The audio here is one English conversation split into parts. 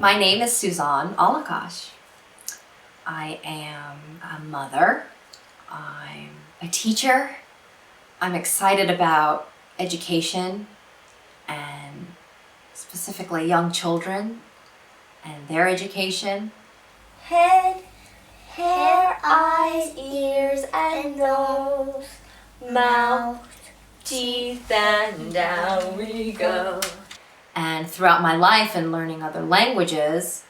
My name is Suzanne Alakash. I am a mother. I'm a teacher. I'm excited about education and specifically young children and their education. Head, hair, eyes, ears, and nose, mouth, teeth, and down we go. And throughout my life and learning other languages,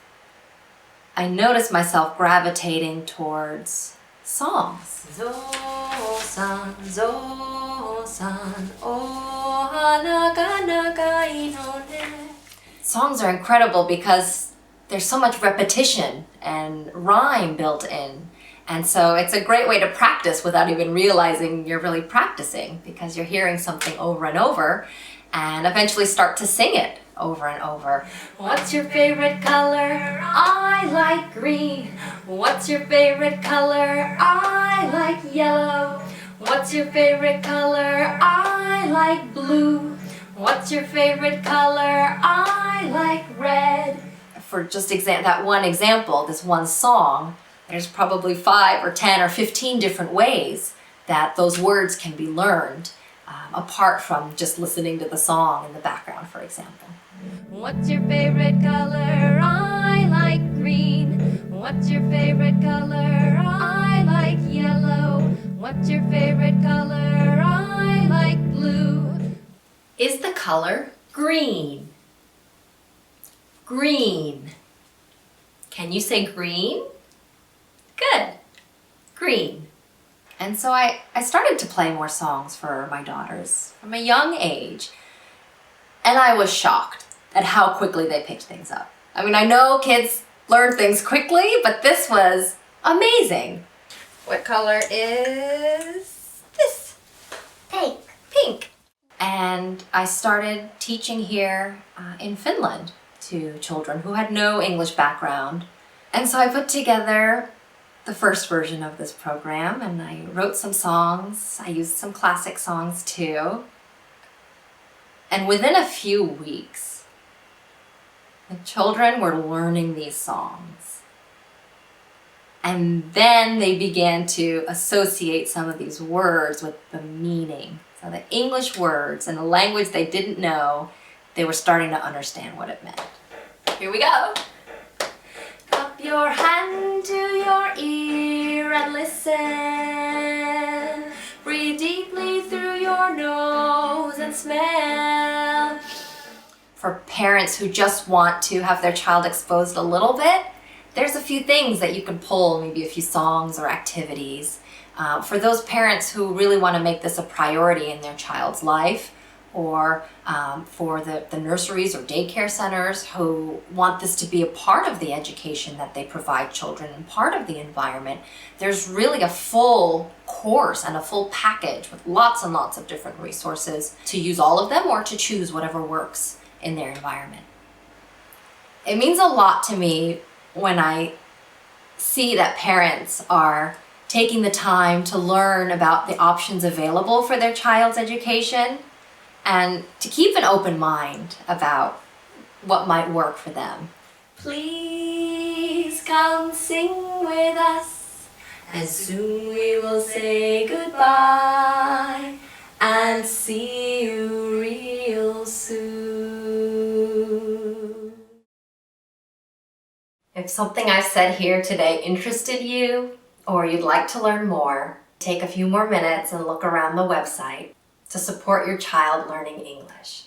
I noticed myself gravitating towards songs. Zo-san, zo-san, oh, hanaga-naga inone. Songs are incredible because there's so much repetition and rhyme built in. And so it's a great way to practice without even realizing you're really practicing, because you're hearing something over and over and eventually start to sing it over and over. What's your favorite color? I like green. What's your favorite color? I like yellow. What's your favorite color? I like blue. What's your favorite color? I like red. For just that one example, this one song, there's probably 5 or 10 or 15 different ways that those words can be learned, apart from just listening to the song in the background, for example. What's your favorite color? I like green. What's your favorite color? I like yellow. What's your favorite color? I like blue. Is the color green? Green. Can you say green? Good. Green. And so I started to play more songs for my daughters from a young age. And I was shocked at how quickly they picked things up. I mean, I know kids learn things quickly, but this was amazing. What color is this? Pink. Pink. And I started teaching here in Finland to children who had no English background. And so I put together the first version of this program, and I wrote some songs. I used some classic songs too. And within a few weeks, the children were learning these songs. And then they began to associate some of these words with the meaning. So the English words in a language they didn't know, they were starting to understand what it meant. Here we go. Cup your hand to your ear and listen. Breathe deeply through your nose and smell. For parents who just want to have their child exposed a little bit, there's a few things that you can pull, maybe a few songs or activities. For those parents who really want to make this a priority in their child's life, or for the nurseries or daycare centers who want this to be a part of the education that they provide children and part of the environment, there's really a full course and a full package with lots and lots of different resources to use all of them or to choose whatever works in their environment. It means a lot to me when I see that parents are taking the time to learn about the options available for their child's education and to keep an open mind about what might work for them. Please come sing with us, and soon we will say goodbye and see you real soon. If something I've said here today interested you, or you'd like to learn more, take a few more minutes and look around the website to support your child learning English.